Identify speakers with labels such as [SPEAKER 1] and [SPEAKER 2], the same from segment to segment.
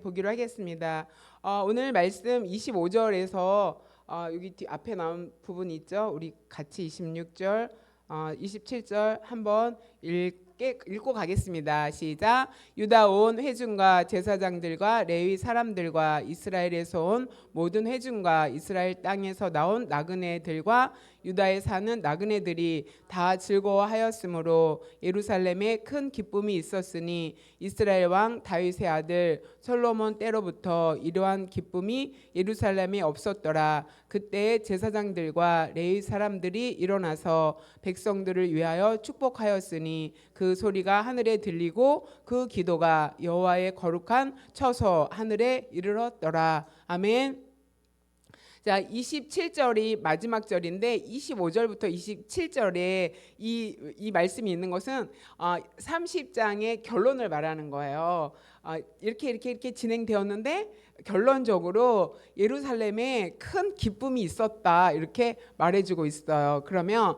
[SPEAKER 1] 보기로 하겠습니다. 오늘 말씀 25절에서 여기 앞에 나온 부분 있죠. 우리 같이 26절, 27절 한번 읽고 가겠습니다. 시작. 유다 온 회중과 제사장들과 레위 사람들과 이스라엘에서 온 모든 회중과 이스라엘 땅에서 나온 나그네들과 유다에 사는 나그네들이 다 즐거워하였으므로 예루살렘에 큰 기쁨이 있었으니 이스라엘 왕 다윗의 아들 솔로몬 때로부터 이러한 기쁨이 예루살렘에 없었더라. 그때 제사장들과 레위 사람들이 일어나서 백성들을 위하여 축복하였으니 그 소리가 하늘에 들리고 그 기도가 여호와의 거룩한 처소 하늘에 이르렀더라. 아멘. 자, 27절이 마지막 절인데 25절부터 27절에 이 말씀이 있는 것은 30장의 결론을 말하는 거예요. 이렇게 진행되었는데 결론적으로 예루살렘에 큰 기쁨이 있었다 이렇게 말해주고 있어요. 그러면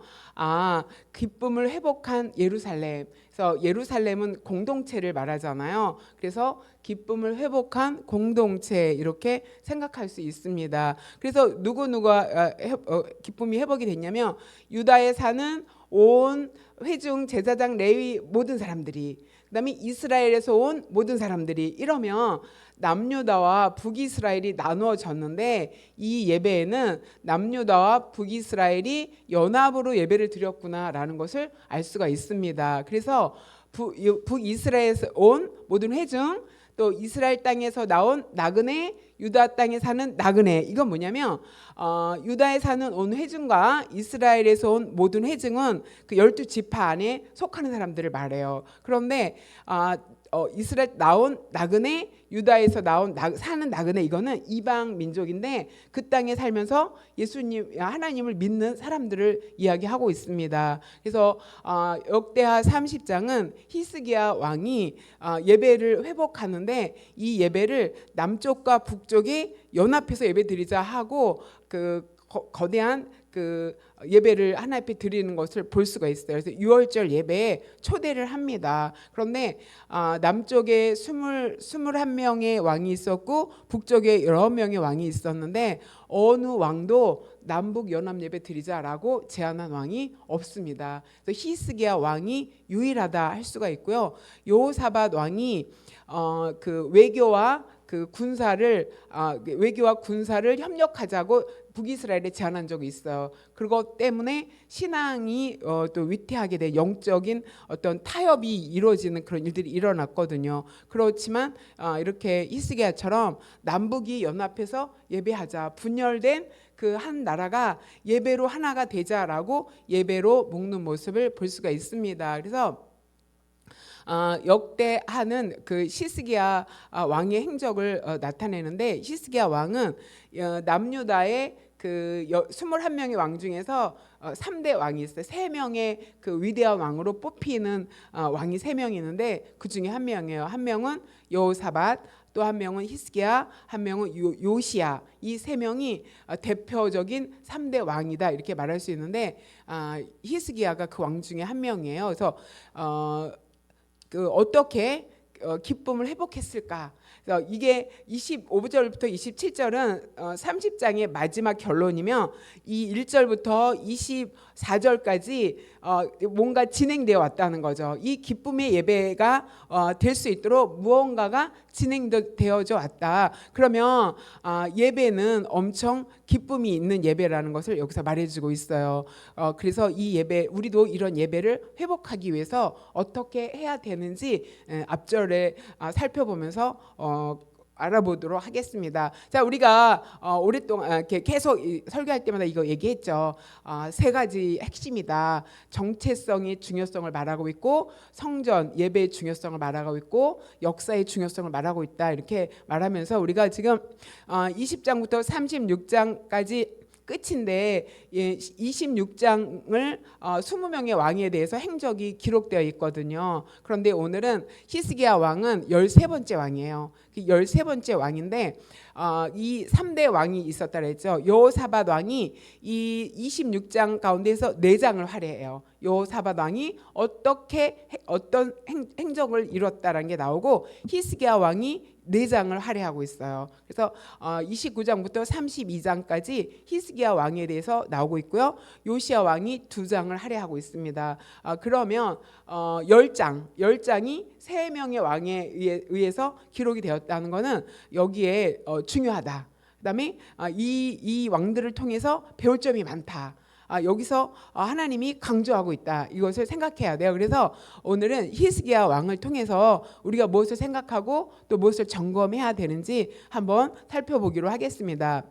[SPEAKER 1] 기쁨을 회복한 예루살렘. 그래서 예루살렘은 공동체를 말하잖아요. 그래서 기쁨을 회복한 공동체 이렇게 생각할 수 있습니다. 그래서 누구누가 기쁨이 회복이 됐냐면 유다에 사는 온 회중 제사장 레위 모든 사람들이, 그다음에 이스라엘에서 온 모든 사람들이. 이러면 남유다와 북이스라엘이 나누어졌는데 이 예배에는 남유다와 북이스라엘이 연합으로 예배를 드렸구나라는 것을 알 수가 있습니다. 그래서 북이스라엘에서 온 모든 회중, 또 이스라엘 땅에서 나온 나그네, 유다 땅에 사는 나그네. 이건 뭐냐면 유다에 사는 온 회중과 이스라엘에서 온 모든 회중은 그 12지파 안에 속하는 사람들을 말해요. 그런데 이스라엘 나온 나그네, 유다에서 사는 나그네, 이거는 이방 민족인데 그 땅에 살면서 하나님을 믿는 사람들을 이야기하고 있습니다. 그래서 역대하 30장은 히스기야 왕이 예배를 회복하는데 이 예배를 남쪽과 북쪽이 연합해서 예배드리자 하고 그 거대한 그 예배를 하나님 앞에 드리는 것을 볼 수가 있어요. 그래서 유월절 예배에 초대를 합니다. 그런데 남쪽에 21명의 왕이 있었고 북쪽에 19명의 왕이 있었는데 어느 왕도 남북 연합 예배 드리자라고 제안한 왕이 없습니다. 그래서 히스기야 왕이 유일하다 할 수가 있고요. 여호사밧 왕이 그 외교와 군사를 협력하자고 북이스라엘에 제안한 적이 있어요. 그것 때문에 신앙이 또 위태하게 돼 영적인 어떤 타협이 이루어지는 그런 일들이 일어났거든요. 그렇지만 이렇게 히스기야처럼 남북이 연합해서 예배하자, 분열된 그 한 나라가 예배로 하나가 되자라고 예배로 묶는 모습을 볼 수가 있습니다. 그래서 역대하는 그 히스기야 왕의 행적을 나타내는데 히스기야 왕은 남유다의 그 21명의 왕 중에서 3대 왕이 있어요. 3명의 그 위대한 왕으로 뽑히는 왕이 3명이 있는데 그 중에 한 명이에요. 한 명은 여호사밧, 또 한 명은 히스기야, 한 명은 요시야. 이 3명이 대표적인 3대 왕이다 이렇게 말할 수 있는데 히스기야가 그 왕 중에 한 명이에요. 그래서 어떻게 기쁨을 회복했을까? 그래서 이게 25절부터 27절은 30장의 마지막 결론이며 이 1절부터 24절까지 뭔가 진행되어 왔다는 거죠. 이 기쁨의 예배가 될 수 있도록 무언가가 진행되어져 왔다. 그러면 예배는 엄청 기쁨이 있는 예배라는 것을 여기서 말해주고 있어요. 그래서 이 예배, 우리도 이런 예배를 회복하기 위해서 어떻게 해야 되는지 앞절에 살펴보면서 알아보도록 하겠습니다. 자, 우리가 오랫동안 이렇게 계속 설교할 때마다 이거 얘기했죠. 3가지 핵심이다. 정체성의 중요성을 말하고 있고, 성전 예배의 중요성을 말하고 있고, 역사의 중요성을 말하고 있다. 이렇게 말하면서 우리가 지금 20장부터 36장까지 끝인데 26장을 20명의 왕에 대해서 행적이 기록되어 있거든요. 그런데 오늘은 히스기야 왕은 13번째 왕이에요. 13번째 왕인데 이 3대 왕이 있었다 그랬죠. 여호사밧 왕이 이 26장 가운데서 4장을 할애해요. 여호사밧 왕이 어떤 행적을 이뤘다라는 게 나오고 히스기야 왕이 4장을 할애하고 있어요. 그래서 29장부터 32장까지 히스기야 왕에 대해서 나오고 있고요. 요시야 왕이 2장을 할애하고 있습니다. 그러면 10장이 3명의 왕에 의해서 기록이 되었다는 것은 여기에 중요하다. 그다음에 이 왕들을 통해서 배울 점이 많다. 여기서 하나님이 강조하고 있다. 이것을 생각해야 돼요. 그래서 오늘은 히스기야 왕을 통해서 우리가 무엇을 생각하고 또 무엇을 점검해야 되는지 한번 살펴보기로 하겠습니다.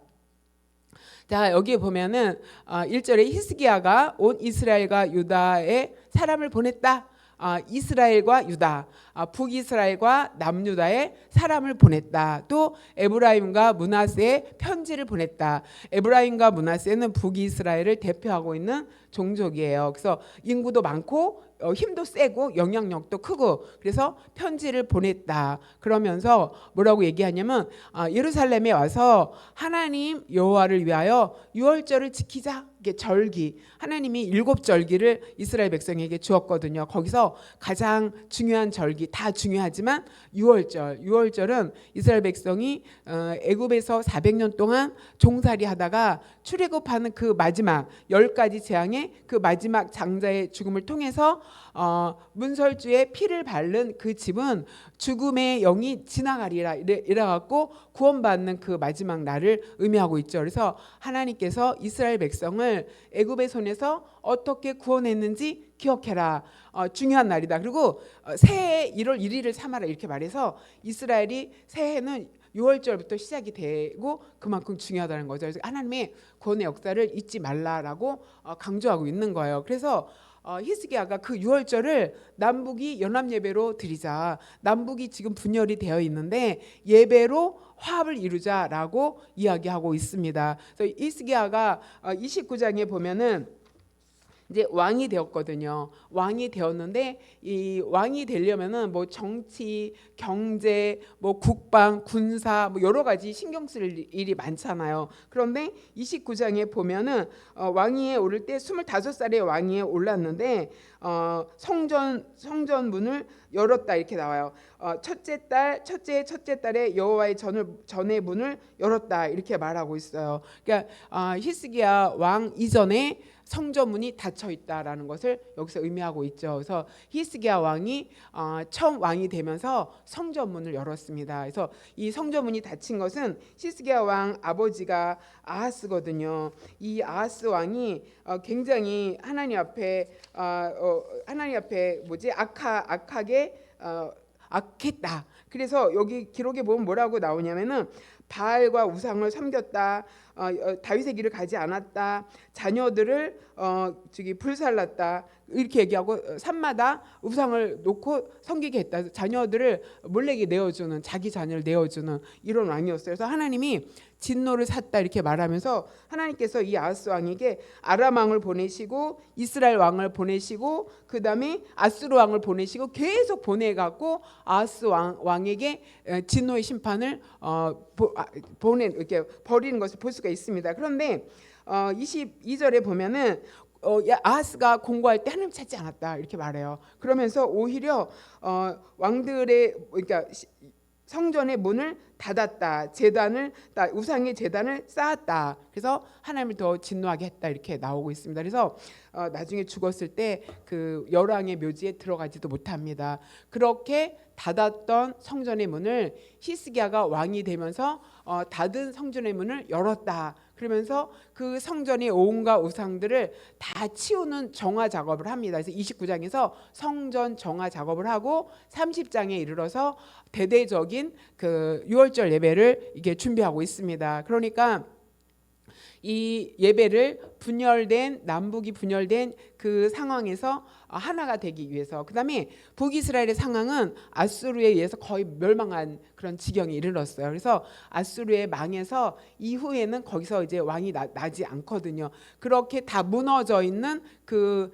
[SPEAKER 1] 자, 여기에 보면은 1절에 히스기야가 온 이스라엘과 유다에 사람을 보냈다. 이스라엘과 유다, 북이스라엘과 남유다에 사람을 보냈다. 또 에브라임과 므낫세에 편지를 보냈다. 에브라임과 므낫세는 북이스라엘을 대표하고 있는 종족이에요. 그래서 인구도 많고 힘도 세고 영향력도 크고 그래서 편지를 보냈다. 그러면서 뭐라고 얘기하냐면 예루살렘에 와서 하나님 여호와를 위하여 유월절을 지키자. 절기, 하나님이 7절기를 이스라엘 백성에게 주었거든요. 거기서 가장 중요한 절기, 다 중요하지만 유월절은 이스라엘 백성이 애굽에서 400년 동안 종살이 하다가 출애굽하는 그 마지막 10가지 재앙의 그 마지막 장자의 죽음을 통해서 문설주의 피를 바른 그 집은 죽음의 영이 지나가리라 이래갖고 구원받는 그 마지막 날을 의미하고 있죠. 그래서 하나님께서 이스라엘 백성을 애굽의 손에서 어떻게 구원했는지 기억해라. 중요한 날이다. 그리고 새해 1월 1일을 삼아라 이렇게 말해서 이스라엘이 새해는 6월절부터 시작이 되고 그만큼 중요하다는 거죠. 그래서 하나님의 구원의 역사를 잊지 말라라고 강조하고 있는 거예요. 그래서 히스기야가 그 6월절을 남북이 연합 예배로 드리자. 남북이 지금 분열이 되어 있는데 예배로 화합을 이루자라고 이야기하고 있습니다. 그래서 히스기야가 29장에 보면은 이제 왕이 되었거든요. 왕이 되었는데 이 왕이 되려면은 뭐 정치, 경제, 뭐 국방, 군사 뭐 여러 가지 신경 쓸 일이 많잖아요. 그런데 29장에 보면은 왕위에 오를 때 25살의 왕위에 올랐는데 성전 문을 열었다 이렇게 나와요. 첫째 딸의 여호와의 전의 문을 열었다 이렇게 말하고 있어요. 그러니까 히스기야 왕 이전에 성전문이 닫혀 있다라는 것을 여기서 의미하고 있죠. 그래서 히스기야 왕이 처음 왕이 되면서 성전문을 열었습니다. 그래서 이 성전문이 닫힌 것은 히스기야 왕 아버지가 아하스거든요. 이 아하스 왕이 굉장히 하나님 앞에 악하게 악했다. 그래서 여기 기록에 보면 뭐라고 나오냐면은 바알과 우상을 섬겼다. 다윗의 길을 가지 않았다. 자녀들을 불살랐다. 이렇게 얘기하고 산마다 우상을 놓고 섬기게 했다. 자녀들을 몰래게 내어주는, 자기 자녀를 내어주는 이런 왕이었어요. 그래서 하나님이 진노를 샀다 이렇게 말하면서 하나님께서 이 아하스 왕에게 아람 왕을 보내시고 이스라엘 왕을 보내시고 그 다음에 아수르 왕을 보내시고 계속 보내갖고 아하스 왕에게 진노의 심판을 이렇게 버리는 것을 볼 수가 있습니다. 그런데 22절에 보면은 아하스가 공고할 때 하나님 찾지 않았다 이렇게 말해요. 그러면서 오히려 왕들의 그러니까 성전의 문을 닫았다. 우상의 제단을 쌓았다. 그래서 하나님을 더 진노하게 했다 이렇게 나오고 있습니다. 그래서 나중에 죽었을 때 그 열왕의 묘지에 들어가지도 못합니다. 그렇게 닫았던 성전의 문을 히스기야가 왕이 되면서 닫은 성전의 문을 열었다. 그러면서 그 성전의 온갖 우상들을 다 치우는 정화 작업을 합니다. 그래서 29장에서 성전 정화 작업을 하고 30장에 이르러서 대대적인 그 유월절 예배를 이게 준비하고 있습니다. 그러니까 이 예배를 남북이 분열된 그 상황에서 하나가 되기 위해서, 그 다음에 북이스라엘의 상황은 아수르에 의해서 거의 멸망한 그런 지경에 이르렀어요. 그래서 아수르에 망해서 이후에는 거기서 이제 왕이 나지 않거든요. 그렇게 다 무너져 있는 그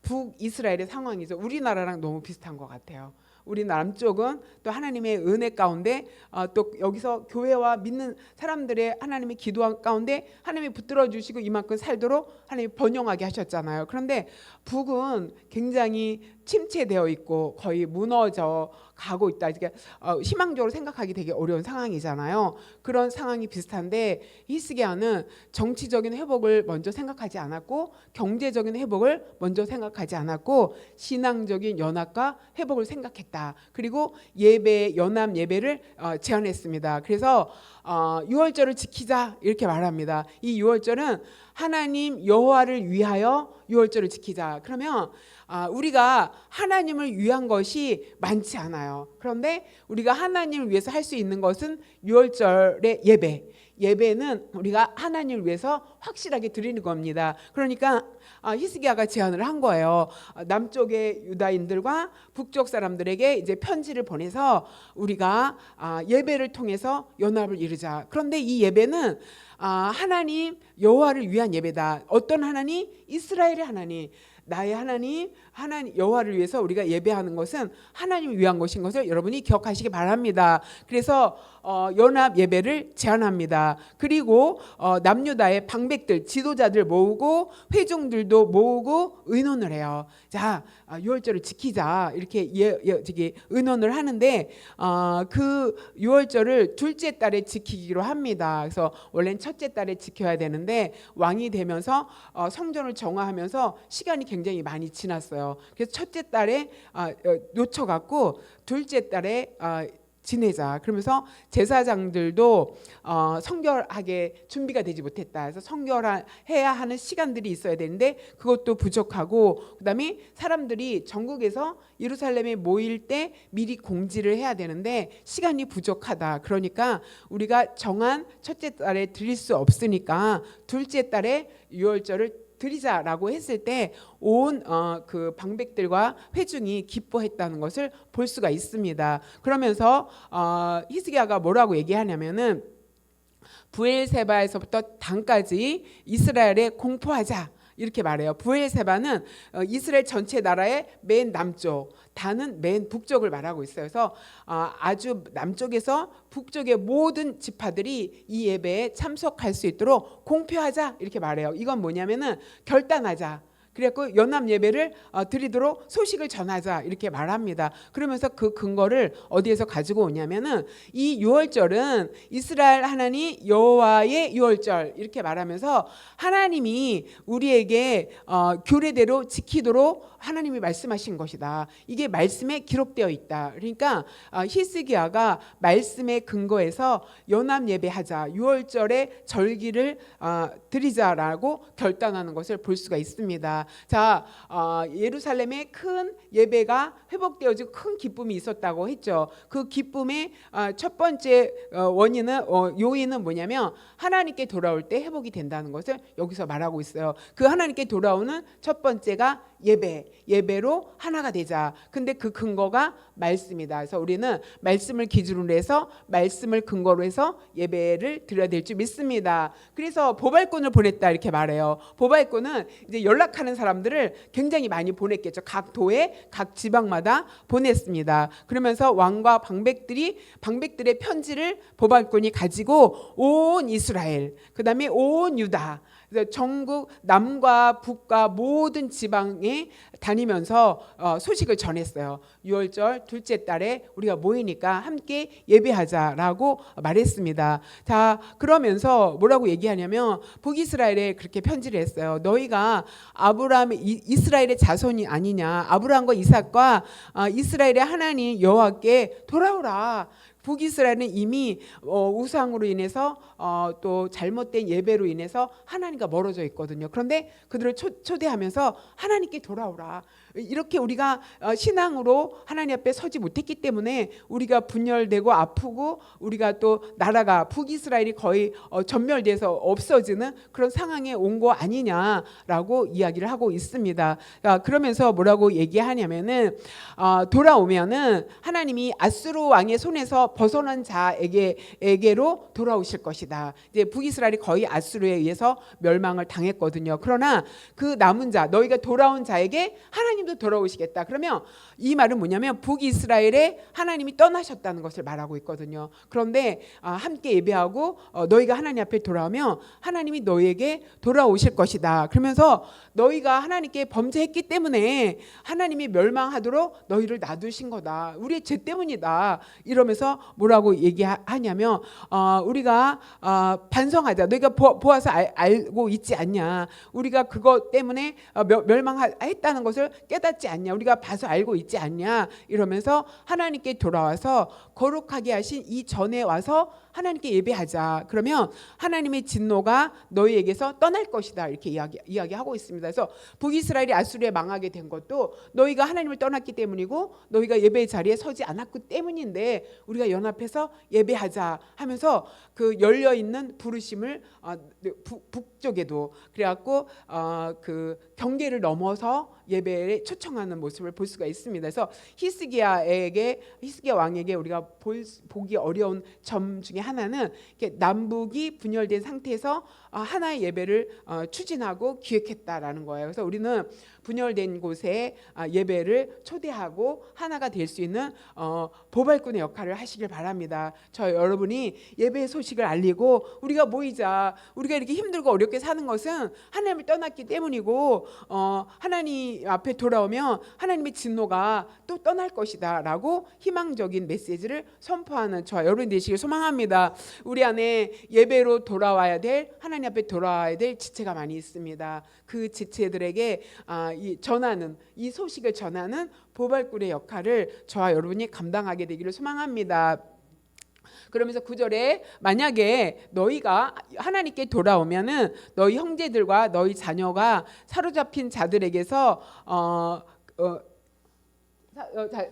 [SPEAKER 1] 북이스라엘의 상황이죠. 우리나라랑 너무 비슷한 것 같아요. 우리 남쪽은 또 하나님의 은혜 가운데 또 여기서 교회와 믿는 사람들의 하나님의 기도 가운데 하나님이 붙들어 주시고 이만큼 살도록 하나님이 번영하게 하셨잖아요. 그런데 북은 굉장히 침체되어 있고 거의 무너져 가고 있다. 그러니까 희망적으로 생각하기 되게 어려운 상황이잖아요. 그런 상황이 비슷한데 히스기야는 정치적인 회복을 먼저 생각하지 않았고 경제적인 회복을 먼저 생각하지 않았고 신앙적인 연합과 회복을 생각했다. 그리고 예배 연합 예배를 제안했습니다. 그래서 6월절을 지키자 이렇게 말합니다. 이 6월절은 하나님 여호와를 위하여 6월절을 지키자. 그러면 우리가 하나님을 위한 것이 많지 않아요. 그런데 우리가 하나님을 위해서 할 수 있는 것은 6월절의 예배. 예배는 우리가 하나님을 위해서 확실하게 드리는 겁니다. 그러니까 히스기야가 제안을 한 거예요. 남쪽의 유다인들과 북쪽 사람들에게 이제 편지를 보내서 우리가 예배를 통해서 연합을 이루자. 그런데 이 예배는 하나님 여호와를 위한 예배다. 어떤 하나님? 이스라엘의 하나님. 나의 하나님 여호와를 위해서 우리가 예배하는 것은 하나님을 위한 것인 것을 여러분이 기억하시기 바랍니다. 그래서 연합 예배를 제안합니다. 그리고 남유다의 방백들 지도자들 모으고 회중들도 모으고 의논을 해요. 자, 6월절을 지키자 이렇게 의논을 하는데 그 6월절을 둘째 달에 지키기로 합니다. 그래서 원래는 첫째 달에 지켜야 되는데 왕이 되면서 성전을 정화하면서 시간이 굉장히 많이 지났어요. 그래서 첫째 달에 놓쳐갖고 둘째 달에 지내자. 그러면서 제사장들도 성결하게 준비가 되지 못했다. 그래서 성결해야 하는 시간들이 있어야 되는데 그것도 부족하고 그다음에 사람들이 전국에서 예루살렘에 모일 때 미리 공지를 해야 되는데 시간이 부족하다. 그러니까 우리가 정한 첫째 달에 드릴 수 없으니까 둘째 달에 6월절을 드리자라고 했을 때 온 그 방백들과 회중이 기뻐했다는 것을 볼 수가 있습니다. 그러면서 히스기야가 뭐라고 얘기하냐면은 브엘세바에서부터 단까지 이스라엘에 공포하자 이렇게 말해요. 브엘세바는 이스라엘 전체 나라의 맨 남쪽, 단은 맨 북쪽을 말하고 있어요. 그래서 아주 남쪽에서 북쪽의 모든 지파들이 이 예배에 참석할 수 있도록 공표하자 이렇게 말해요. 이건 뭐냐면은 결단하자. 그래갖고 연합 예배를 드리도록 소식을 전하자 이렇게 말합니다. 그러면서 그 근거를 어디에서 가지고 오냐면은 이 6월절은 이스라엘 하나님 여호와의 6월절 이렇게 말하면서 하나님이 우리에게 규례대로 지키도록 하나님이 말씀하신 것이다. 이게 말씀에 기록되어 있다. 그러니까 히스기야가 말씀의 근거에서 연합 예배하자 6월절의 절기를 드리자라고 결단하는 것을 볼 수가 있습니다. 자, 예루살렘에 큰 예배가 회복되어지고 큰 기쁨이 있었다고 했죠. 그 기쁨의 첫 번째 요인은 뭐냐면 하나님께 돌아올 때 회복이 된다는 것을 여기서 말하고 있어요. 그 하나님께 돌아오는 첫 번째가 예배로 하나가 되자. 근데 그 근거가 말씀이다. 그래서 우리는 말씀을 기준으로 해서 말씀을 근거로 해서 예배를 드려야 될 줄 믿습니다. 그래서 보발꾼을 보냈다 이렇게 말해요. 보발꾼은 이제 연락하는 사람들을 굉장히 많이 보냈겠죠. 각 도에 각 지방마다 보냈습니다. 그러면서 왕과 방백들의 편지를 보발꾼이 가지고 온 이스라엘, 그다음에 온 유다, 전국 남과 북과 모든 지방에 다니면서 소식을 전했어요. 6월절 둘째 달에 우리가 모이니까 함께 예배하자라고 말했습니다. 자, 그러면서 뭐라고 얘기하냐면 북이스라엘에 그렇게 편지를 했어요. 너희가 아브라함의 이스라엘의 자손이 아니냐. 아브라함과 이삭과 이스라엘의 하나님 여호와께 돌아오라. 북이스라엘은 이미 우상으로 인해서 또 잘못된 예배로 인해서 하나님과 멀어져 있거든요. 그런데 그들을 초대하면서 하나님께 돌아오라. 이렇게 우리가 신앙으로 하나님 앞에 서지 못했기 때문에 우리가 분열되고 아프고 우리가 또 나라가 북이스라엘이 거의 전멸돼서 없어지는 그런 상황에 온 거 아니냐라고 이야기를 하고 있습니다. 그러면서 뭐라고 얘기하냐면은 돌아오면은 하나님이 아수르 왕의 손에서 벗어난 자에게로 돌아오실 것이다. 이제 북이스라엘이 거의 아수르에 의해서 멸망을 당했거든요. 그러나 그 남은 자, 너희가 돌아온 자에게 하나님도 돌아오시겠다. 그러면 이 말은 뭐냐면 북이스라엘에 하나님이 떠나셨다는 것을 말하고 있거든요. 그런데 함께 예배하고 너희가 하나님 앞에 돌아오면 하나님이 너희에게 돌아오실 것이다. 그러면서 너희가 하나님께 범죄했기 때문에 하나님이 멸망하도록 너희를 놔두신 거다. 우리의 죄 때문이다. 이러면서 뭐라고 얘기하냐면 우리가 반성하자. 너희가 보아서 알고 있지 않냐. 우리가 그것 때문에 멸망했다는 것을 깨닫지 않냐. 우리가 봐서 알고 있지 않냐. 이러면서 하나님께 돌아와서 거룩하게 하신 이 전에 와서 하나님께 예배하자. 그러면 하나님의 진노가 너희에게서 떠날 것이다. 이렇게 이야기하고 있습니다. 그래서 북이스라엘이 아수르에 망하게 된 것도 너희가 하나님을 떠났기 때문이고 너희가 예배의 자리에 서지 않았기 때문인데 우리가 연합해서 예배하자 하면서 그 열려 있는 부르심을 북쪽에도 그래갖고 그 경계를 넘어서 예배에 초청하는 모습을 볼 수가 있습니다. 그래서 히스기야 왕에게 우리가 보기 어려운 점 중에 하나는 남북이 분열된 상태에서 하나의 예배를 추진하고 기획했다라는 거예요. 그래서 우리는 분열된 곳에 예배를 초대하고 하나가 될 수 있는 보발꾼의 역할을 하시길 바랍니다. 저 여러분이 예배의 소식을 알리고 우리가 모이자. 우리가 이렇게 힘들고 어렵게 사는 것은 하나님을 떠났기 때문이고 하나님 앞에 돌아오면 하나님의 진노가 또 떠날 것이다 라고 희망적인 메시지를 선포하는 저 여러분 되시길 소망합니다. 우리 안에 예배로 돌아와야 될, 하나님 앞에 돌아와야 될 지체가 많이 있습니다. 그 지체들에게 이 소식을 전하는 보발꾼의 역할을 저와 여러분이 감당하게 되기를 소망합니다. 그러면서 9절에 만약에 너희가 하나님께 돌아오면은 너희 형제들과 너희 자녀가 사로잡힌 자들에게서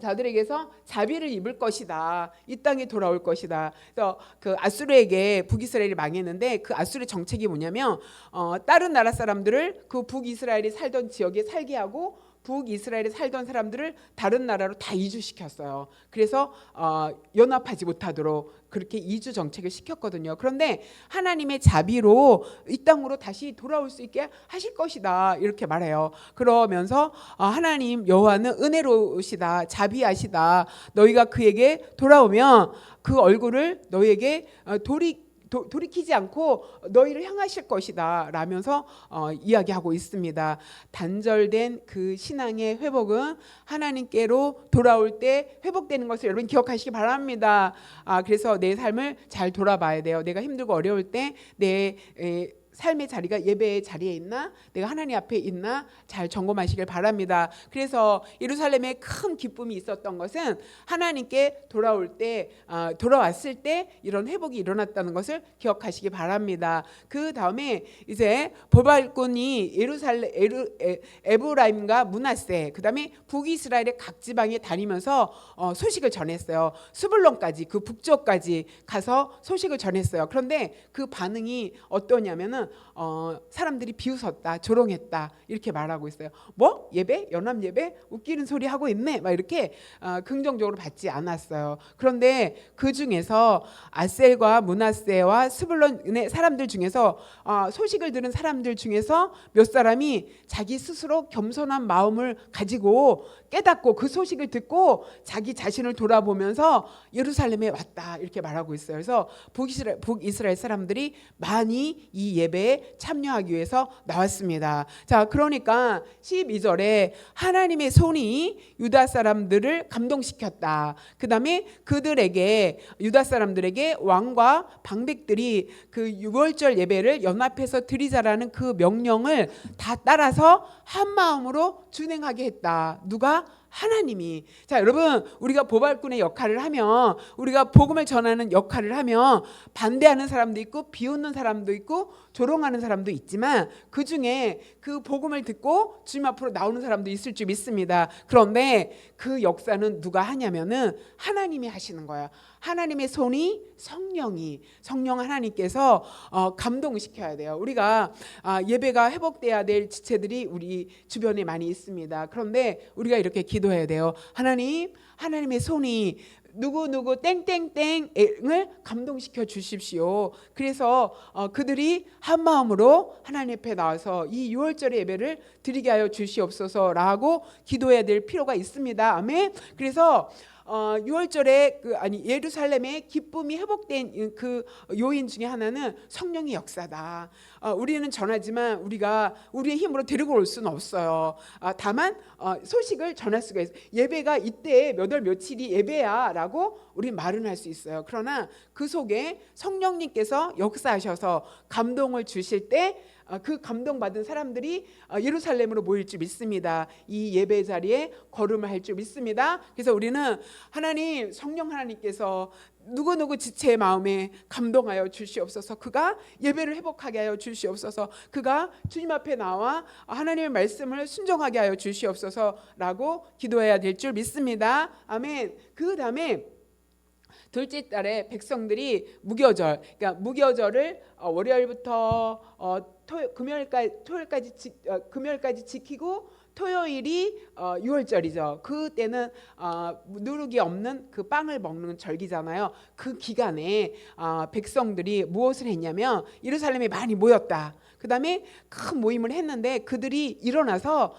[SPEAKER 1] 자들에게서 자비를 입을 것이다. 이 땅에 돌아올 것이다. 그래서 그 아수르에게 북이스라엘이 망했는데 그 아수르의 정책이 뭐냐면 다른 나라 사람들을 그 북이스라엘이 살던 지역에 살게 하고 북이스라엘에 살던 사람들을 다른 나라로 다 이주시켰어요. 그래서 연합하지 못하도록 그렇게 이주 정책을 시켰거든요. 그런데 하나님의 자비로 이 땅으로 다시 돌아올 수 있게 하실 것이다. 이렇게 말해요. 그러면서 하나님 여호와는 은혜로우시다. 자비하시다. 너희가 그에게 돌아오면 그 얼굴을 너희에게 돌이키지 않고 너희를 향하실 것이다 라면서 이야기하고 있습니다. 단절된 그 신앙의 회복은 하나님께로 돌아올 때 회복되는 것을 여러분 기억하시기 바랍니다. 그래서 내 삶을 잘 돌아봐야 돼요. 내가 힘들고 어려울 때 내 삶의 자리가 예배의 자리에 있나, 내가 하나님 앞에 있나 잘 점검하시길 바랍니다. 그래서 예루살렘에 큰 기쁨이 있었던 것은 하나님께 돌아왔을 때 이런 회복이 일어났다는 것을 기억하시기 바랍니다. 그 다음에 이제 보발꾼이 에브라임과 므낫세, 그 다음에 북이스라엘의 각 지방에 다니면서 소식을 전했어요. 스불론까지, 그 북쪽까지 가서 소식을 전했어요. 그런데 그 반응이 어떠냐면은 사람들이 비웃었다, 조롱했다 이렇게 말하고 있어요. 뭐 예배, 연합 예배, 웃기는 소리 하고 있네, 막 이렇게 긍정적으로 받지 않았어요. 그런데 그 중에서 아셀과 므낫세와 스불론의 사람들 중에서 소식을 들은 사람들 중에서 몇 사람이 자기 스스로 겸손한 마음을 가지고 깨닫고 그 소식을 듣고 자기 자신을 돌아보면서 예루살렘에 왔다 이렇게 말하고 있어요. 그래서 북이스라엘 사람들이 많이 이 예배에 참여하기 위해서 나왔습니다. 자, 그러니까 12절에 하나님의 손이 유다 사람들을 감동시켰다. 그 다음에 유다 사람들에게 왕과 방백들이 그 유월절 예배를 연합해서 드리자라는 그 명령을 다 따라서 한 마음으로 준행하게 했다. 누가? 하나님이. 자, 여러분, 우리가 보발꾼의 역할을 하면, 우리가 복음을 전하는 역할을 하면 반대하는 사람도 있고 비웃는 사람도 있고 조롱하는 사람도 있지만 그 중에 그 복음을 듣고 주님 앞으로 나오는 사람도 있을 줄 믿습니다. 그런데 그 역사는 누가 하냐면은 하나님이 하시는 거야. 하나님의 손이 성령 하나님께서 감동시켜야 돼요. 우리가 예배가 회복돼야 될 지체들이 우리 주변에 많이 있습니다. 그런데 우리가 이렇게 기도해야 돼요. 하나님의 손이 누구 땡땡땡을 감동시켜 주십시오. 그래서 그들이 한 마음으로 하나님 앞에 나와서 이 6월절의 예배를 드리게 하여 주시옵소서라고 기도해야 될 필요가 있습니다. 아멘. 그래서 6월절에 예루살렘의 기쁨이 회복된 그 요인 중에 하나는 성령의 역사다. 우리는 전하지만 우리가 우리의 힘으로 데리고 올 수는 없어요. 다만 소식을 전할 수가 있어요. 예배가 이때 몇 월 며칠이 예배야라고 우리 말은 할 수 있어요. 그러나 그 속에 성령님께서 역사하셔서 감동을 주실 때 그 감동받은 사람들이 예루살렘으로 모일 줄 믿습니다. 이 예배 자리에 걸음을 할 줄 믿습니다. 그래서 우리는 하나님, 성령 하나님께서 누구 지체의 마음에 감동하여 주시옵소서. 그가 예배를 회복하게 하여 주시옵소서. 그가 주님 앞에 나와 하나님의 말씀을 순종하게 하여 주시옵소서라고 기도해야 될 줄 믿습니다. 아멘. 그 다음에 둘째 달에 백성들이 무교절, 그러니까 무교절을 월요일부터 금요일까지 지키고 토요일이 6월절이죠. 그때는 누룩이 없는 그 빵을 먹는 절기잖아요. 그 기간에 백성들이 무엇을 했냐면 예루살렘에 많이 모였다. 그 다음에 큰 모임을 했는데 그들이 일어나서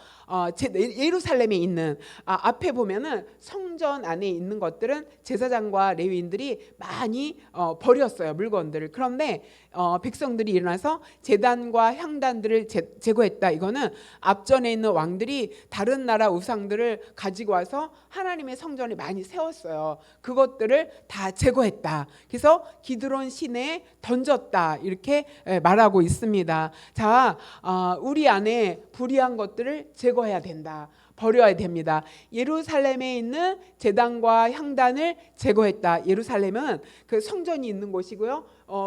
[SPEAKER 1] 예루살렘에 있는 앞에 보면은 성전 안에 있는 것들은 제사장과 레위인들이 많이 버렸어요, 물건들을. 그런데 백성들이 일어나서 제단과 향단들을 제거했다. 이거는 앞전에 있는 왕들이 다른 나라 우상들을 가지고 와서 하나님의 성전을 많이 세웠어요. 그것들을 다 제거했다. 그래서 기드론 시내에 던졌다. 이렇게 말하고 있습니다. 자, 우리 안에 불의한 것들을 제거해야 된다. 버려야 됩니다. 예루살렘에 있는 제단과 향단을 제거했다. 예루살렘은 그 성전이 있는 곳이고요.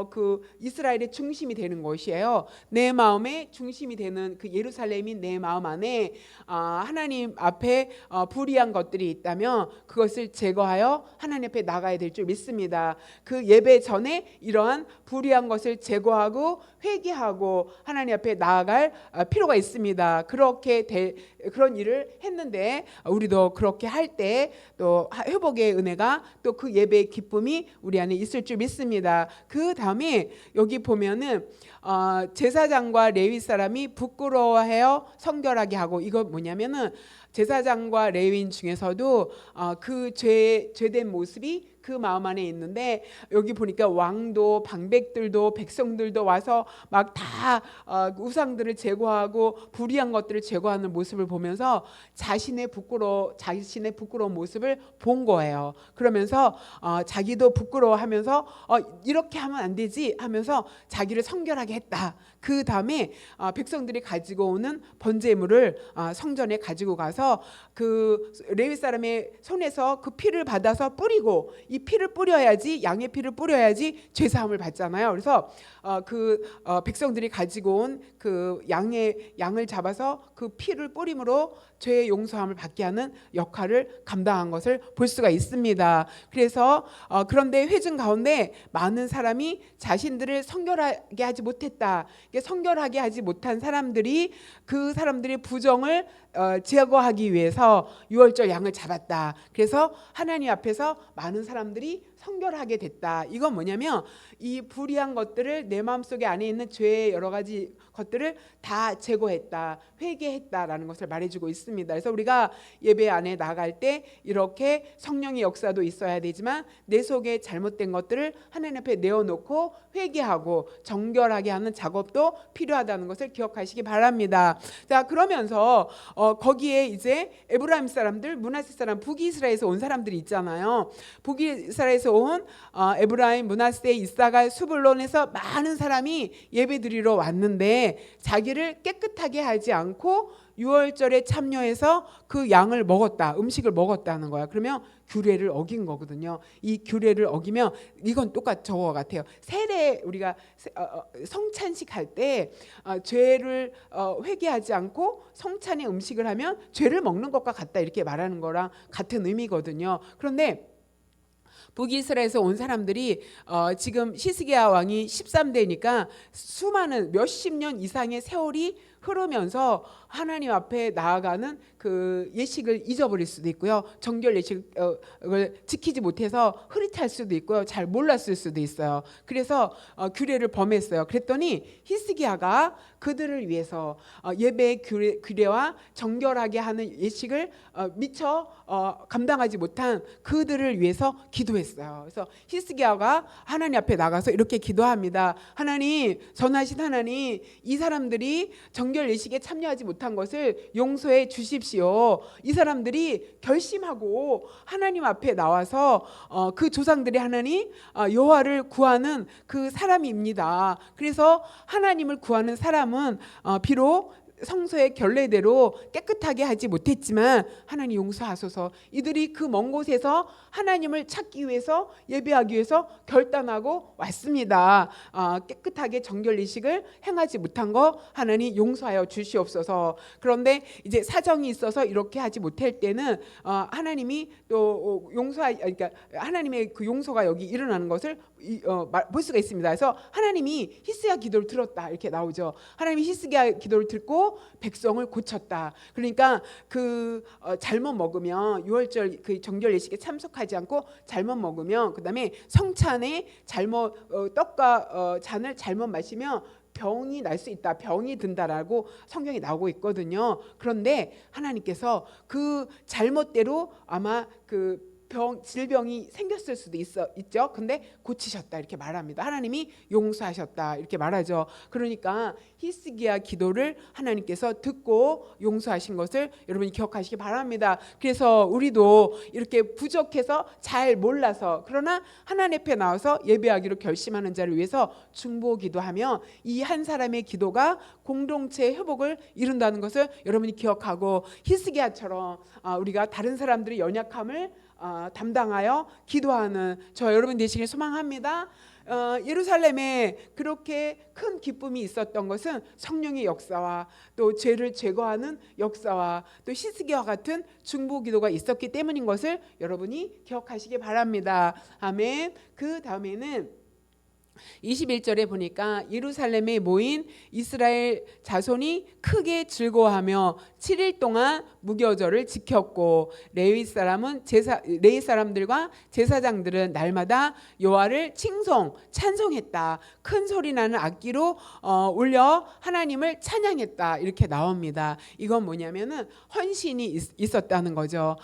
[SPEAKER 1] 그 이스라엘의 중심이 되는 곳이에요. 내 마음의 중심이 되는 그 예루살렘인 내 마음 안에 하나님 앞에 불의한 것들이 있다면 그것을 제거하여 하나님 앞에 나가야 될 줄 믿습니다. 그 예배 전에 이러한 불의한 것을 제거하고 회개하고 하나님 앞에 나아갈 필요가 있습니다. 그런 일을 했는데 우리도 그렇게 할 때 또 회복의 은혜가 또 그 예배의 기쁨이 우리 안에 있을 줄 믿습니다. 그 다음에 여기 보면은 제사장과 레위 사람이 부끄러워하여 성결하게 하고, 이거 뭐냐면은 제사장과 레위인 중에서도 그 죄된 모습이 그 마음 안에 있는데, 여기 보니까 왕도 방백들도 백성들도 와서 막 다 우상들을 제거하고 불의한 것들을 제거하는 모습을 보면서 자신의 부끄러운 모습을 본 거예요. 그러면서 자기도 부끄러워하면서 이렇게 하면 안 되지 하면서 자기를 성결하게 했다. 그 다음에 백성들이 가지고 오는 번제물을 성전에 가지고 가서 그 레위 사람의 손에서 그 피를 받아서 뿌리고, 이 피를 뿌려야지, 양의 피를 뿌려야지 죄사함을 받잖아요. 그래서 백성들이 가지고 온 그 양을 잡아서 그 피를 뿌림으로 죄의 용서함을 받게 하는 역할을 감당한 것을 볼 수가 있습니다. 그래서 그런데 회중 가운데 많은 사람이 자신들을 성결하게 하지 못했다. 성결하게 하지 못한 사람들이 그 사람들의 부정을 제거하기 위해서 6월절 양을 잡았다. 그래서 하나님 앞에서 많은 사람들이 성결하게 됐다. 이건 뭐냐면 이 불의한 것들을, 내 마음속에 안에 있는 죄의 여러 가지 것들을 다 제거했다, 회개했다라는 것을 말해주고 있습니다. 그래서 우리가 예배 안에 나갈 때 이렇게 성령의 역사도 있어야 되지만 내 속에 잘못된 것들을 하나님 앞에 내어놓고 회개하고 정결하게 하는 작업도 필요하다는 것을 기억하시기 바랍니다. 자, 그러면서 거기에 이제 에브라임 사람들, 므낫세 사람, 북이스라엘에서 온 사람들이 있잖아요. 북이스라엘에서 온 에브라임, 므낫세, 이사갈, 수불론에서 많은 사람이 예배드리러 왔는데 자기를 깨끗하게 하지 않고 6월절에 참여해서 그 양을 먹었다, 음식을 먹었다는 거야. 그러면 규례를 어긴 거거든요. 이 규례를 어기면 이건 저거 같아요. 세례, 우리가 성찬식 할 때 죄를 회개하지 않고 성찬의 음식을 하면 죄를 먹는 것과 같다, 이렇게 말하는 거랑 같은 의미거든요. 그런데 북이스라엘에서 온 사람들이 지금 시스기야 왕이 13대니까 수많은 몇십 년 이상의 세월이 흐르면서 하나님 앞에 나아가는 그 예식을 잊어버릴 수도 있고요. 정결 예식을 지키지 못해서 흐릿할 수도 있고요. 잘 몰랐을 수도 있어요. 그래서 규례를 범했어요. 그랬더니 히스기야가 그들을 위해서 예배의 규례와 정결하게 하는 예식을 미처 감당하지 못한 그들을 위해서 기도했어요. 그래서 히스기야가 하나님 앞에 나가서 이렇게 기도합니다. 하나님, 전하신 하나님, 이 사람들이 정결 예식에 참여하지 못한 것을 용서해 주십시오. 이 사람들이 결심하고 하나님 앞에 나와서 그 조상들이 하나님 여호와를 구하는 그 사람입니다. 그래서 하나님을 구하는 사람은 비록 성소의 결례대로 깨끗하게 하지 못했지만 하나님 용서하소서. 이들이 그 먼 곳에서 하나님을 찾기 위해서 예배하기 위해서 결단하고 왔습니다. 깨끗하게 정결 예식을 행하지 못한 거 하나님 용서하여 주시옵소서. 그런데 이제 사정이 있어서 이렇게 하지 못할 때는 하나님이 또 그러니까 하나님의 그 용서가 여기 일어나는 것을 볼 수가 있습니다. 그래서 하나님이 히스기야 기도를 들었다 이렇게 나오죠. 하나님이 히스기야 기도를 듣고 백성을 고쳤다. 그러니까 그 잘못 먹으면 유월절 그 정결 예식에 참석하지 않고 잘못 먹으면, 그다음에 성찬에 잘못 떡과 잔을 잘못 마시면 병이 날 수 있다, 병이 든다라고 성경에 나오고 있거든요. 그런데 하나님께서 그 잘못대로 아마 그 질병이 생겼을 수도 있죠. 근데 고치셨다 이렇게 말합니다. 하나님이 용서하셨다 이렇게 말하죠. 그러니까 히스기야 기도를 하나님께서 듣고 용서하신 것을 여러분이 기억하시기 바랍니다. 그래서 우리도 이렇게 부족해서 잘 몰라서 그러나 하나님 앞에 나와서 예배하기로 결심하는 자를 위해서 중보 기도하며 이 한 사람의 기도가 공동체의 회복을 이룬다는 것을 여러분이 기억하고, 히스기야처럼 우리가 다른 사람들의 연약함을 담당하여 기도하는 저 여러분 되시길 소망합니다. 예루살렘에 그렇게 큰 기쁨이 있었던 것은 성령의 역사와 또 죄를 제거하는 역사와 또 히스기야와 같은 중보 기도가 있었기 때문인 것을 여러분이 기억하시기 바랍니다. 아멘. 그 다음에는 21절에 보니까 예루살렘에 모인 이스라엘 자손이 크게 즐거워하며 7일 동안 무교절을 지켰고 레위 사람들과 제사장들은 날마다 여호와를 찬송했다. 큰 소리 나는 악기로 울려 하나님을 찬양했다 이렇게 나옵니다. 이건 뭐냐면은 헌신이 있었다는 거죠.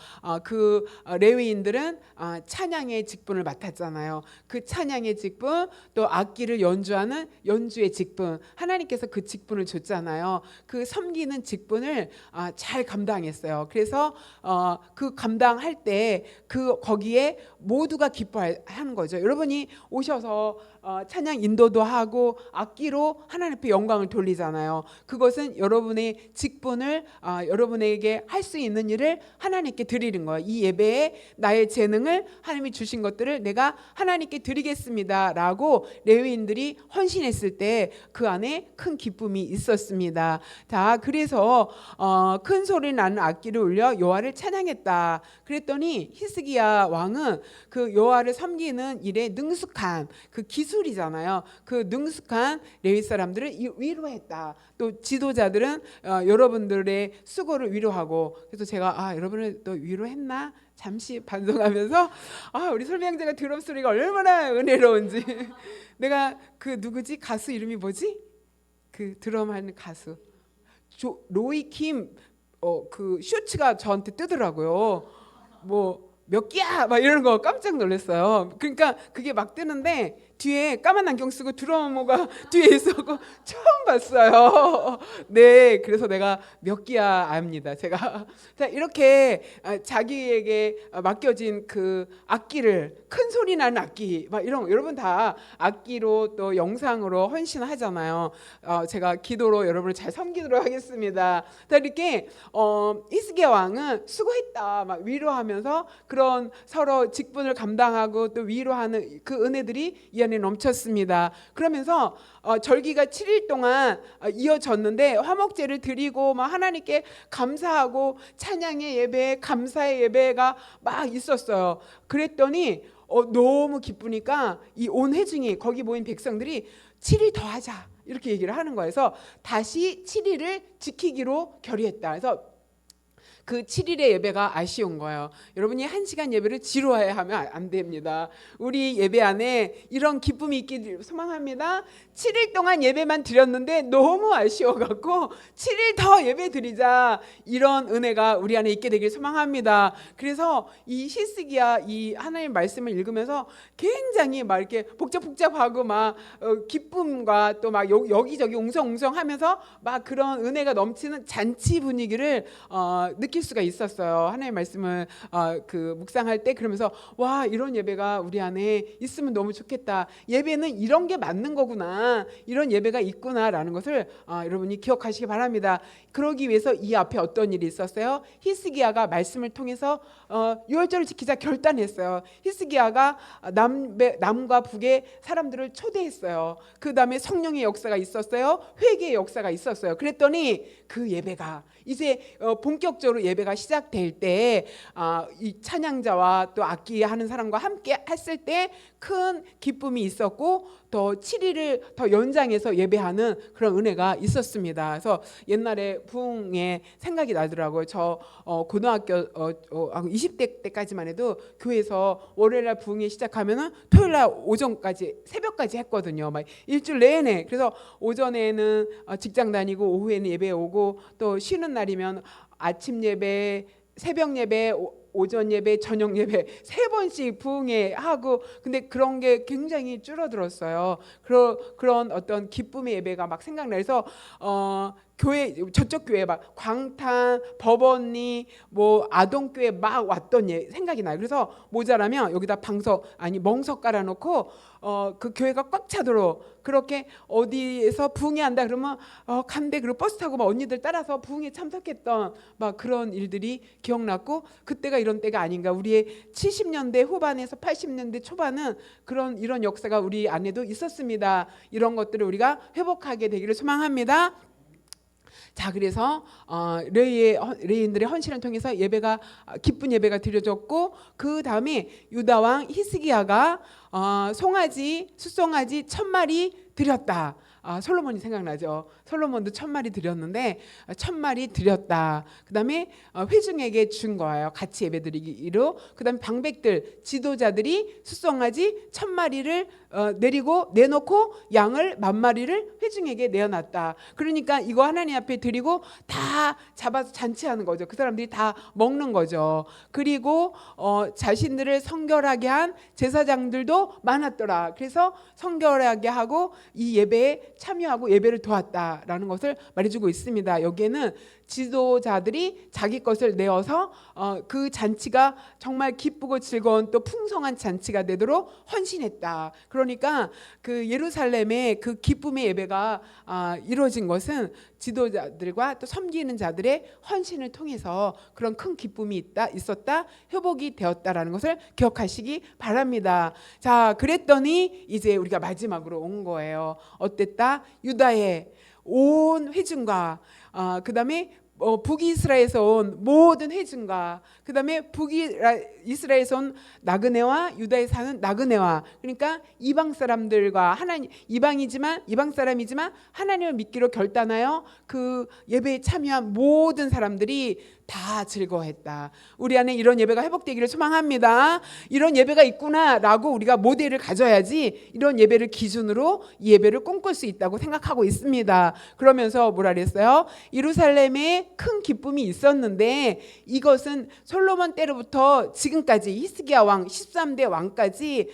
[SPEAKER 1] 그 레위인들은 찬양의 직분을 맡았잖아요. 그 찬양의 직분, 또 악기를 연주하는 연주의 직분, 하나님께서 그 직분을 줬잖아요. 그 섬기는 직분을 잘 감당했어요. 그래서 그 감당할 때 거기에 모두가 기뻐하는 거죠. 여러분이 오셔서 찬양 인도도 하고 악기로 하나님 앞에 영광을 돌리잖아요. 그것은 여러분의 직분을 여러분에게 할 수 있는 일을 하나님께 드리는 거예요. 이 예배에 나의 재능을 하나님이 주신 것들을 내가 하나님께 드리겠습니다 라고 레위인들이 헌신했을 때 그 안에 큰 기쁨이 있었습니다. 자, 그래서 큰 소리 나는 악기를 울려 여호와를 찬양했다. 그랬더니 히스기야 왕은 그 여호와를 섬기는 일에 능숙한 그 기술이잖아요. 그 능숙한 레위 사람들을 위로했다. 또 지도자들은 여러분들의 수고를 위로하고, 그래서 제가 여러분을 또 위로했나? 잠시 반성하면서 우리 설미 형제가 드럼 소리가 얼마나 은혜로운지 내가 그 누구지? 가수 이름이 뭐지? 그 드럼 하는 가수 로이 킴 그 쇼츠가 저한테 뜨더라고요. 뭐 몇 끼야 막 이런 거 깜짝 놀랐어요. 그러니까 그게 막 뜨는데 뒤에 까만 안경 쓰고 드러머가 뒤에 있었고 처음 봤어요. 네, 그래서 내가 몇 끼야 압니다. 제가 자, 이렇게 자기에게 맡겨진 그 악기를, 큰 소리 나는 악기 막 이런 거, 여러분 다 악기로 또 영상으로 헌신하잖아요. 제가 기도로 여러분을 잘 섬기도록 하겠습니다. 자, 이렇게 히스기야 왕은 수고했다 막 위로하면서 그런 서로 직분을 감당하고 또 위로하는 그 은혜들이 이 안에 넘쳤습니다. 그러면서 절기가 7일 동안 이어졌는데 화목제를 드리고 막 하나님께 감사하고 찬양의 예배, 감사의 예배가 막 있었어요. 그랬더니 너무 기쁘니까 이 온 회중이 거기 모인 백성들이 7일 더 하자 이렇게 얘기를 하는 거여서 다시 7일을 지키기로 결의했다. 그래서 그 7일의 예배가 아쉬운 거예요. 여러분이 1시간 예배를 지루해하면 안 됩니다. 우리 예배 안에 이런 기쁨이 있길 소망합니다. 7일 동안 예배만 드렸는데 너무 아쉬워갖고 7일 더 예배 드리자, 이런 은혜가 우리 안에 있게 되길 소망합니다. 그래서 이 히스기야 이 하나님 말씀을 읽으면서 굉장히 막 이렇게 복잡복잡하고 막 기쁨과 또 막 여기저기 웅성웅성하면서 막 그런 은혜가 넘치는 잔치 분위기를 느낄 수가 있었어요. 하나님의 말씀을 그 묵상할 때. 그러면서 와, 이런 예배가 우리 안에 있으면 너무 좋겠다. 예배는 이런 게 맞는 거구나, 이런 예배가 있구나라는 것을 여러분이 기억하시기 바랍니다. 그러기 위해서 이 앞에 어떤 일이 있었어요? 히스기야가 말씀을 통해서 유월절을 지키자 결단했어요. 히스기야가 남과 북의 사람들을 초대했어요. 그 다음에 성령의 역사가 있었어요. 회개의 역사가 있었어요. 그랬더니 그 예배가 이제 본격적으로 예배가 시작될 때 이 찬양자와 또 악기 하는 사람과 함께 했을 때 큰 기쁨이 있었고, 더 7일을 더 연장해서 예배하는 그런 은혜가 있었습니다. 그래서 옛날에 부흥에 생각이 나더라고요. 저 고등학교 20대 때까지만 해도 교회에서 월요일날 부흥이 시작하면은 토요일날 오전까지 새벽까지 했거든요. 막 일주일 내내. 그래서 오전에는 직장 다니고 오후에는 예배 오고, 또 쉬는 날이면 아침 예배, 새벽 예배, 오전 예배, 저녁 예배 3번씩 부흥회 하고, 근데 그런 게 굉장히 줄어들었어요. 그런 어떤 기쁨의 예배가 막 생각나서 교회, 저쪽 교회 막 광탄, 법원리, 뭐 아동교회 막 왔던 생각이 나요. 그래서 모자라면 여기다 멍석 깔아놓고 그 교회가 꽉 차도록 그렇게 어디에서 부흥회 한다 그러면 간대. 그리고 버스 타고 막 언니들 따라서 부흥회 참석했던 막 그런 일들이 기억났고, 그때가 이런 때가 아닌가. 우리의 70년대 후반에서 80년대 초반은 이런 역사가 우리 안에도 있었습니다. 이런 것들을 우리가 회복하게 되기를 소망합니다. 자, 그래서 레위인들의 헌신을 통해서 예배가 기쁜 예배가 드려졌고, 그 다음에 유다 왕 히스기야가 송아지, 숫송아지 1000마리 드렸다. 솔로몬이 생각나죠. 솔로몬도 1000마리 드렸는데 1000마리 드렸다. 그 다음에 회중에게 준 거예요. 같이 예배드리기로. 그 다음에 방백들, 지도자들이 숫송아지 1000마리를 내놓고 양을 10,000마리를 회중에게 내어놨다. 그러니까 이거 하나님 앞에 드리고 다 잡아서 잔치하는 거죠. 그 사람들이 다 먹는 거죠. 그리고 자신들을 성결하게 한 제사장들도 많았더라. 그래서 성결하게 하고 이 예배에 참여하고 예배를 도왔다라는 것을 말해주고 있습니다. 여기에는 지도자들이 자기 것을 내어서 그 잔치가 정말 기쁘고 즐거운 또 풍성한 잔치가 되도록 헌신했다. 그러니까 그 예루살렘의 그 기쁨의 예배가 이루어진 것은 지도자들과 또 섬기는 자들의 헌신을 통해서 그런 큰 기쁨이 있었다, 회복이 되었다라는 것을 기억하시기 바랍니다. 자, 그랬더니 이제 우리가 마지막으로 온 거예요. 어땠다? 유다의 온 회중과 그 다음에 북이스라엘에서 온 모든 회중과, 그 다음에 북이스라엘에서 온 나그네와 유다에 사는 나그네와, 그러니까 이방 사람들과 이방 사람이지만 하나님을 믿기로 결단하여 그 예배에 참여한 모든 사람들이 다 즐거워했다. 우리 안에 이런 예배가 회복되기를 소망합니다. 이런 예배가 있구나라고 우리가 모델을 가져야지 이런 예배를 기준으로 이 예배를 꿈꿀 수 있다고 생각하고 있습니다. 그러면서 뭐라 그랬어요? 예루살렘에 큰 기쁨이 있었는데 이것은 솔로몬 때로부터 지금까지 히스기야 왕 13대 왕까지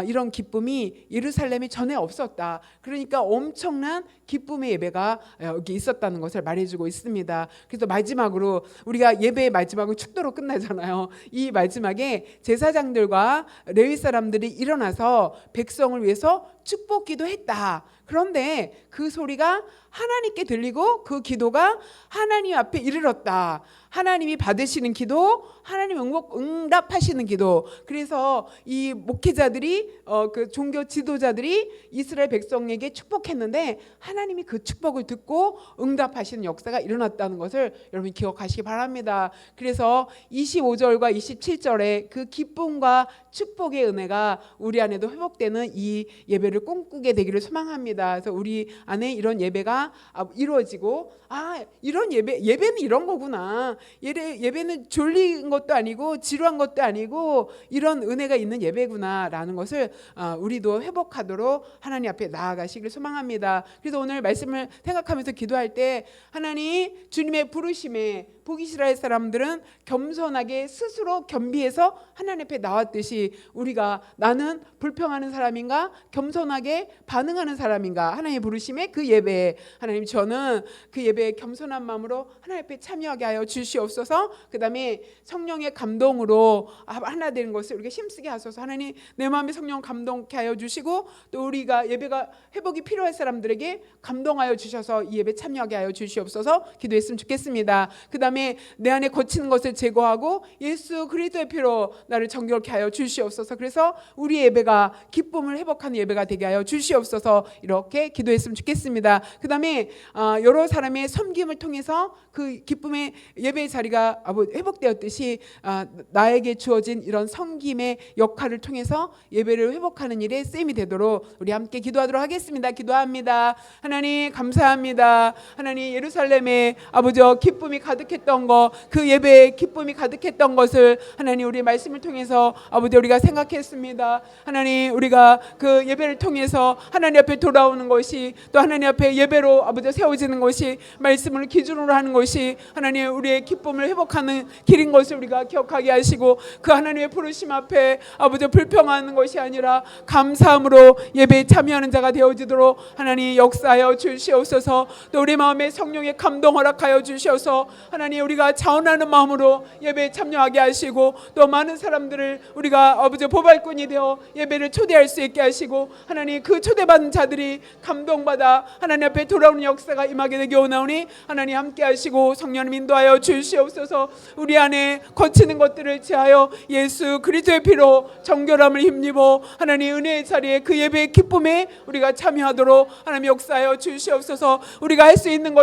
[SPEAKER 1] 이런 기쁨이 예루살렘에 전에 없었다. 그러니까 엄청난 기쁨의 예배가 여기 있었다는 것을 말해주고 있습니다. 그래서 마지막으로 우리가 예배의 마지막은 축도로 끝나잖아요. 이 마지막에 제사장들과 레위 사람들이 일어나서 백성을 위해서 축복 기도했다. 그런데 그 소리가 하나님께 들리고 그 기도가 하나님 앞에 이르렀다. 하나님이 받으시는 기도, 하나님 응답하시는 기도. 그래서 이 목회자들이 그 종교 지도자들이 이스라엘 백성에게 축복했는데 하나님이 그 축복을 듣고 응답하시는 역사가 일어났다는 것을 여러분 기억하시기 바랍니다. 그래서 25절과 27절에 그 기쁨과 축복의 은혜가 우리 안에도 회복되는 이 예배를 꿈꾸게 되기를 소망합니다. 그래서 우리 안에 이런 예배가 이루어지고 이런 예배는 이런 거구나. 예배는 졸린 것도 아니고 지루한 것도 아니고 이런 은혜가 있는 예배구나라는 것을 우리도 회복하도록 하나님 앞에 나아가시길 소망합니다. 그래서 오늘 말씀을 생각하면서 기도할 때 하나님 주님의 부르심에 보기 싫어할 사람들은 겸손하게 스스로 겸비해서 하나님 앞에 나왔듯이 우리가 나는 불평하는 사람인가 겸손하게 반응하는 사람인가 하나님의 부르심에 그 예배에 하나님 저는 그 예배에 겸손한 마음으로 하나님 앞에 참여하게 하여 주시옵소서. 그 다음에 성령의 감동으로 하나 되는 것을 우리가 힘쓰게 하소서. 하나님 내 마음에 성령 감동케 하여 주시고 또 우리가 예배가 회복이 필요할 사람들에게 감동하여 주셔서 이 예배 참여하게 하여 주시옵소서. 기도했으면 좋겠습니다. 그 다음에 내 안에 거치는 것을 제거하고 예수 그리스도의 피로 나를 정결케 하여 주시옵소서. 그래서 우리 예배가 기쁨을 회복하는 예배가 되게 하여 주시옵소서. 이렇게 기도했으면 좋겠습니다. 그 다음에 여러 사람의 섬김을 통해서 그 기쁨의 예배의 자리가 회복되었듯이 나에게 주어진 이런 섬김의 역할을 통해서 예배를 회복하는 일에 쓰임이 되도록 우리 함께 기도하도록 하겠습니다. 기도합니다. 하나님 감사합니다. 하나님 예루살렘에 아버지 기쁨이 가득했던 것 그 예배에 기쁨이 가득했던 것을 하나님 우리 말씀을 통해서 아버지 우리가 생각했습니다. 하나님 우리가 그 예배를 통해서 하나님 앞에 돌아오는 것이 또 하나님 앞에 예배로 아버지 세워지는 것이 말씀을 기준으로 하는 것이 하나님 우리의 기쁨을 회복하는 길인 것을 우리가 기억하게 하시고 그 하나님의 부르심 앞에 아버지 불평하는 것이 아니라 감사함으로 예배에 참여하는 자가 되어지도록 하나님 역사하여 주시옵소서. 또 우리 마음에 성령의 감동 허락하여 주셔서 하나님 우리가 자원하는 마음으로 예배에 참여하게 하시고 또 많은 사람들을 우리가 아버지 보발꾼이 되어 예배를 초대할 수 있게 하시고 하나님 그 초대받은 자들이 감동받아 하나님 앞에 돌아오는 역사가 임하게 되기 원하오니 하나님 함께 하시고 성령님 인도하여 주시옵소서. 우리 안에 거치는 것들을 제하여 예수 그리스도의 피로 정결함을 힘입어 하나님 은혜의 자리에 그 예배의 기쁨에 우리가 참여하도록 하나님 역사하여 주시옵소서. 우리가 할 수 있는 것